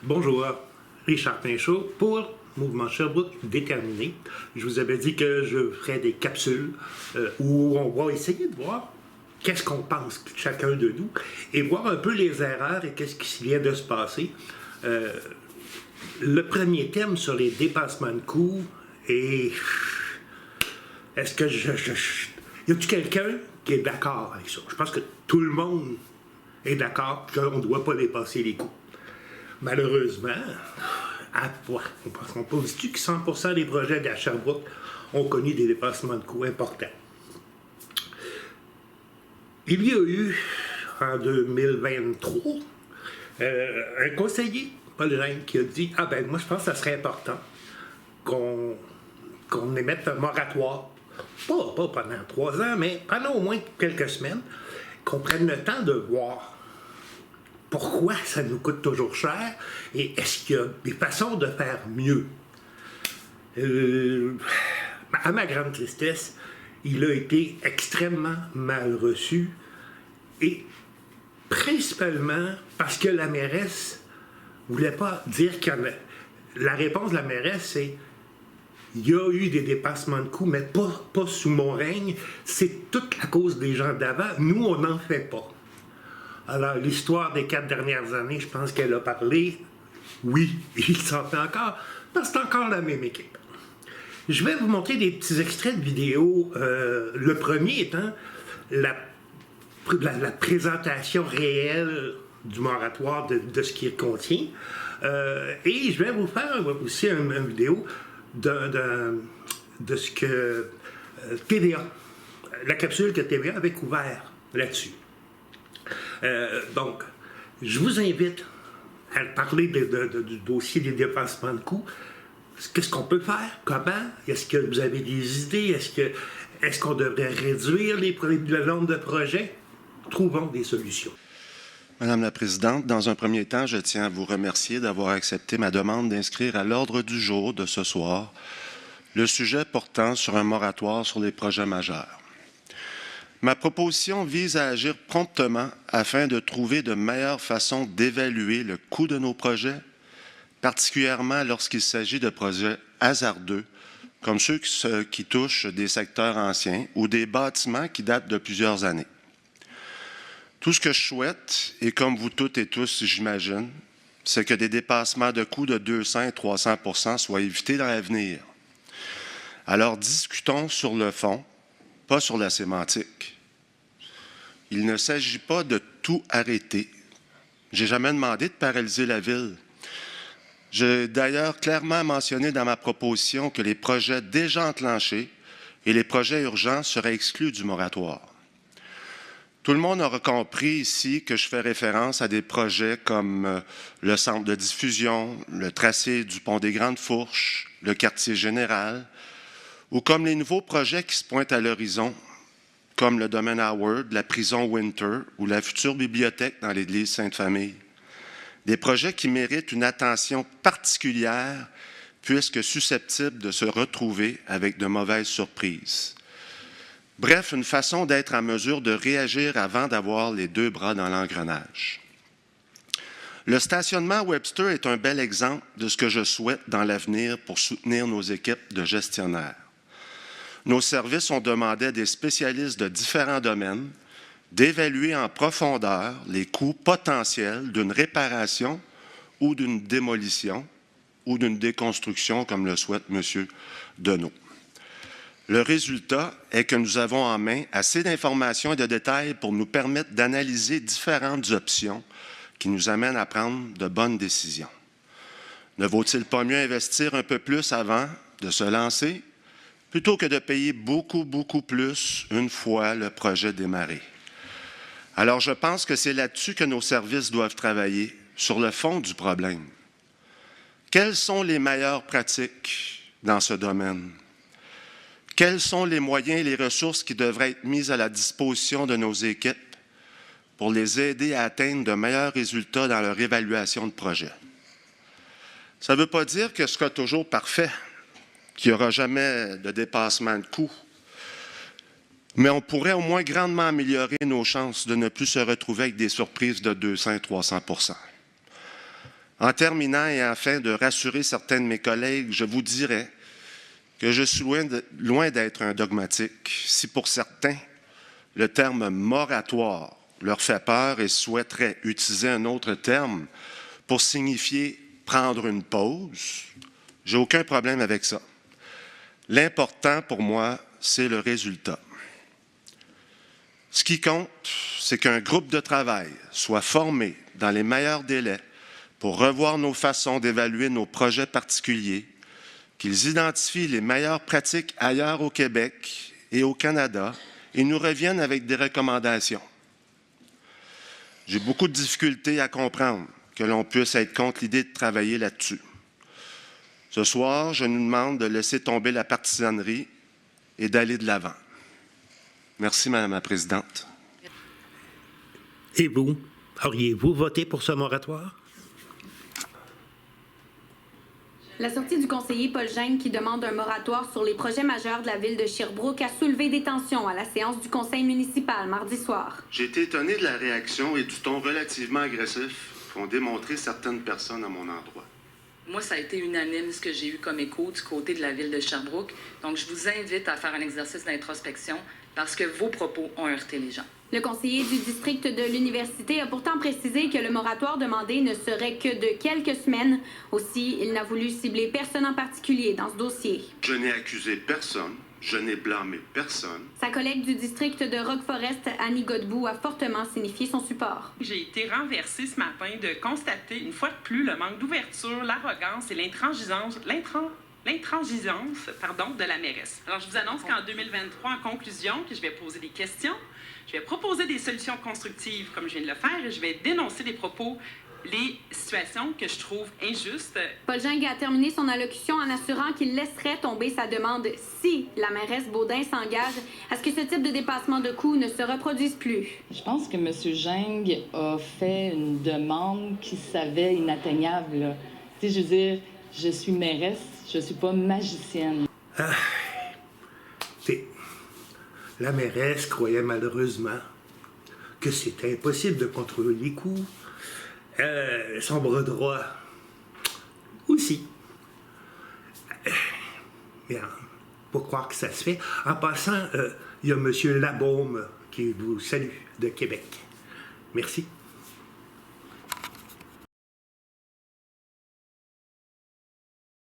Bonjour, Richard Pinchot pour Mouvement Sherbrooke Déterminé. Je vous avais dit que je ferais des capsules où on va essayer de voir qu'est-ce qu'on pense chacun de nous et voir un peu les erreurs et qu'est-ce qui vient de se passer. Le premier thème sur les dépassements de coûts et est-ce que y a-t-il quelqu'un qui est d'accord avec ça? Je pense que tout le monde est d'accord qu'on ne doit pas dépasser les coûts. Malheureusement, on pense-tu que 100% des projets de la Sherbrooke ont connu des dépassements de coûts importants? Il y a eu, en 2023, un conseiller, Paul Gênes, qui a dit « Ah ben, moi, je pense que ça serait important qu'on émette un moratoire, pas pendant 3 ans, mais pendant au moins quelques semaines, qu'on prenne le temps de voir pourquoi ça nous coûte toujours cher et est-ce qu'il y a des façons de faire mieux. » À ma grande tristesse, il a été extrêmement mal reçu et principalement parce que la mairesse ne voulait pas dire qu'il y en a. La réponse de la mairesse, c'est il y a eu des dépassements de coûts, mais pas sous mon règne. C'est toute la cause des gens d'avant. Nous, on n'en fait pas. Alors, l'histoire des 4 dernières années, je pense qu'elle a parlé. Oui, il s'en fait encore, parce que c'est encore la même équipe. Je vais vous montrer des petits extraits de vidéos. Le premier étant la présentation réelle du moratoire, de ce qu'il contient. Et je vais vous faire aussi une vidéo de ce que TVA, la capsule que TVA avait couvert là-dessus. Donc, je vous invite à parler du dossier des dépassements de coûts. Qu'est-ce qu'on peut faire? Comment? Est-ce que vous avez des idées? Est-ce qu'on devrait réduire le nombre de projets? Trouvons des solutions. Madame la Présidente, dans un premier temps, je tiens à vous remercier d'avoir accepté ma demande d'inscrire à l'ordre du jour de ce soir le sujet portant sur un moratoire sur les projets majeurs. Ma proposition vise à agir promptement afin de trouver de meilleures façons d'évaluer le coût de nos projets, particulièrement lorsqu'il s'agit de projets hasardeux, comme ceux qui touchent des secteurs anciens ou des bâtiments qui datent de plusieurs années. Tout ce que je souhaite, et comme vous toutes et tous, j'imagine, c'est que des dépassements de coûts de 200 et 300 % soient évités dans l'avenir. Alors discutons sur le fond, pas sur la sémantique. Il ne s'agit pas de tout arrêter. Je n'ai jamais demandé de paralyser la ville. J'ai d'ailleurs clairement mentionné dans ma proposition que les projets déjà enclenchés et les projets urgents seraient exclus du moratoire. Tout le monde aura compris ici que je fais référence à des projets comme le centre de diffusion, le tracé du pont des Grandes Fourches, le quartier général, ou comme les nouveaux projets qui se pointent à l'horizon, comme le domaine Howard, la prison Winter ou la future bibliothèque dans l'église Sainte-Famille. Des projets qui méritent une attention particulière puisque susceptibles de se retrouver avec de mauvaises surprises. Bref, une façon d'être en mesure de réagir avant d'avoir les 2 bras dans l'engrenage. Le stationnement Webster est un bel exemple de ce que je souhaite dans l'avenir pour soutenir nos équipes de gestionnaires. Nos services ont demandé à des spécialistes de différents domaines d'évaluer en profondeur les coûts potentiels d'une réparation ou d'une démolition ou d'une déconstruction, comme le souhaite M. Deneau. Le résultat est que nous avons en main assez d'informations et de détails pour nous permettre d'analyser différentes options qui nous amènent à prendre de bonnes décisions. Ne vaut-il pas mieux investir un peu plus avant de se lancer, plutôt que de payer beaucoup plus une fois le projet démarré? Alors, je pense que c'est là-dessus que nos services doivent travailler, sur le fond du problème. Quelles sont les meilleures pratiques dans ce domaine? Quels sont les moyens et les ressources qui devraient être mises à la disposition de nos équipes pour les aider à atteindre de meilleurs résultats dans leur évaluation de projet? Ça ne veut pas dire que ce sera toujours parfait, qu'il n'y aura jamais de dépassement de coûts, mais on pourrait au moins grandement améliorer nos chances de ne plus se retrouver avec des surprises de 200 et 300 %. En terminant et afin de rassurer certains de mes collègues, je vous dirais que je suis loin d'être un dogmatique. Si pour certains, le terme moratoire leur fait peur et souhaiteraient utiliser un autre terme pour signifier prendre une pause, j'ai aucun problème avec ça. L'important pour moi, c'est le résultat. Ce qui compte, c'est qu'un groupe de travail soit formé dans les meilleurs délais pour revoir nos façons d'évaluer nos projets particuliers, qu'ils identifient les meilleures pratiques ailleurs au Québec et au Canada et nous reviennent avec des recommandations. J'ai beaucoup de difficultés à comprendre que l'on puisse être contre l'idée de travailler là-dessus. Ce soir, je nous demande de laisser tomber la partisanerie et d'aller de l'avant. Merci, Madame la Présidente. Et vous, auriez-vous voté pour ce moratoire? La sortie du conseiller Paul Gingras qui demande un moratoire sur les projets majeurs de la ville de Sherbrooke a soulevé des tensions à la séance du conseil municipal mardi soir. J'ai été étonné de la réaction et du ton relativement agressif qu'ont démontré certaines personnes à mon endroit. Moi, ça a été unanime ce que j'ai eu comme écho du côté de la ville de Sherbrooke. Donc, je vous invite à faire un exercice d'introspection parce que vos propos ont heurté les gens. Le conseiller du district de l'université a pourtant précisé que le moratoire demandé ne serait que de quelques semaines. Aussi, il n'a voulu cibler personne en particulier dans ce dossier. Je n'ai accusé personne, je n'ai blâmé personne. Sa collègue du district de Rock Forest, Annie Godbout, a fortement signifié son support. J'ai été renversée ce matin de constater une fois de plus le manque d'ouverture, l'arrogance et l'intransigeance de la mairesse. Alors, je vous annonce qu'en 2023, en conclusion, que je vais poser des questions, je vais proposer des solutions constructives comme je viens de le faire et je vais dénoncer des propos, les situations que je trouve injustes. Paul Gingras a terminé son allocution en assurant qu'il laisserait tomber sa demande si la mairesse Baudin s'engage à ce que ce type de dépassement de coûts ne se reproduise plus. Je pense que M. Gingras a fait une demande qu'il savait inatteignable. Là. Tu sais, je veux dire, je suis mairesse, je suis pas magicienne. La mairesse croyait malheureusement que c'était impossible de contrôler les coûts. Son bras droit aussi. Mais faut croire que ça se fait. En passant, il y a M. Labaume qui vous salue de Québec. Merci.